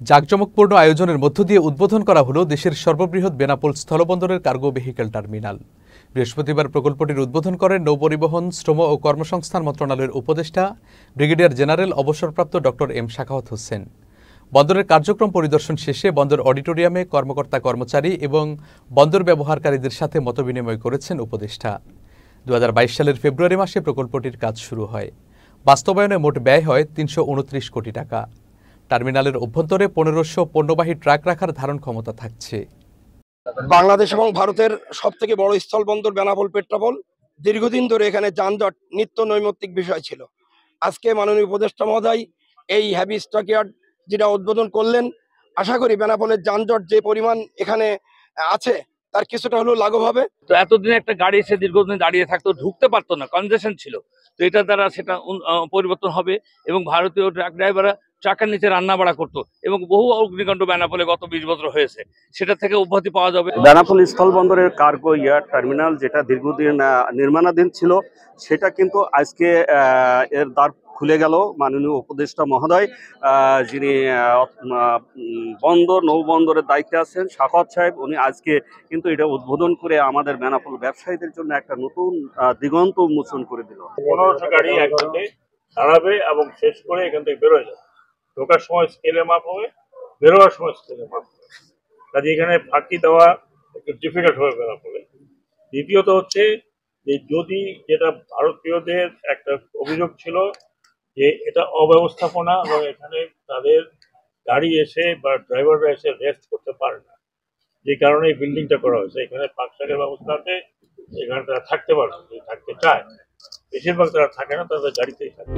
জাঁকজমকপূর্ণ আয়োজনের মধ্য দিয়ে উদ্বোধন করা হলো দেশের সর্ববৃহৎ বেনাপোল স্থলবন্দরের কার্গো ভেহিক্যাল টার্মিনাল। বৃহস্পতিবার প্রকল্পটির উদ্বোধন করেন নৌপরিবহন, শ্রম ও কর্মসংস্থান মন্ত্রণালয়ের উপদেষ্টা ব্রিগেডিয়ার জেনারেল অবসরপ্রাপ্ত ডক্টর এম শাখাওয়াত হোসেন। বন্দরের কার্যক্রম পরিদর্শন শেষে বন্দর অডিটোরিয়ামে কর্মকর্তা কর্মচারী এবং বন্দর ব্যবহারকারীদের সাথে মতবিনিময় করেছেন উপদেষ্টা। 2022 সালের ফেব্রুয়ারি মাসে প্রকল্পটির কাজ শুরু হয়। বাস্তবায়নে মোট ব্যয় হয় 329 কোটি টাকা। টার্মিনালের অভ্যন্তরে 1500 পণ্যবাহী ট্রাক রাখার ধারণ ক্ষমতা থাকছে। বাংলাদেশ এবং ভারতের সবথেকে বড় স্থলবন্দর বেনাপোল পেট্রাপোল দীর্ঘদিন ধরে এখানে যানজট নিত্য নৈমিত্তিক বিষয় ছিল। আজকে মাননীয় উপদেষ্টা মহোদয় এই হ্যাভি স্টকইয়ার্ড যেটা উদ্বোধন করলেন, আশা করি বেনাপোলের যানজট যে পরিমাণ এখানে আছে তার কিছুটা হলেও লাঘব হবে। তো এতদিন একটা গাড়ি এসে দীর্ঘদিন দাঁড়িয়ে থাকতো, ঢুকতে পারতো না, কনজেশন ছিল। তো এটা দ্বারা সেটা পরিবর্তন হবে এবং ভারতীয় ট্রাক ড্রাইভাররা ট্রাকের নিচে রান্না বাড়া করতো এবং বহু অগ্নিকাণ্ড বেনাপোলে গত 20 বছর হয়েছে, সেটা থেকে অব্যাহতি পাওয়া যাবে। বেনাপোল স্থলবন্দরের কার্গো ইয়ার্ড টার্মিনাল যেটা দীর্ঘদিন নির্মাণাধীন ছিল, সেটা কিন্তু আজকে এর দ্বার খুলে গেল। মাননীয় উপদেষ্টা মহোদয়, যিনি নৌবন্দরের দায়িত্বে আছেন, শাখাওয়াত সাহেব, উনি আজকে কিন্তু এটা উদ্বোধন করে আমাদের বেনাপোল ব্যবসায়ীদের জন্য একটা নতুন দিগন্ত উন্মোচন করে দিল। 1500 গাড়ি একসাথে দাঁড়াবে এবং শেষ করে এখান থেকে বেরোয় যাবে। ঢোকার সময় স্কেলে মাপ হবে, বেরোবার সময় স্কেলে মাপ হবে। কাজে এখানে ফাঁকি দেওয়া একটু ডিফিকাল্ট হবে বেনাপোলে। দ্বিতীয়ত হচ্ছে যে যদি যেটা ভারতীয়দের একটা অভিযোগ ছিল যে এটা অব্যবস্থাপনা এবং এখানে তাদের গাড়ি এসে বা ড্রাইভাররা এসে রেস্ট করতে পারে না, যে কারণে এই বিল্ডিংটা করা হয়েছে। এখানে পাক শাকের ব্যবস্থা আছে, এখানে তারা থাকতে পারে, থাকতে চায়। বেশিরভাগ তারা থাকে না, তাদের গাড়িতেই থাকে।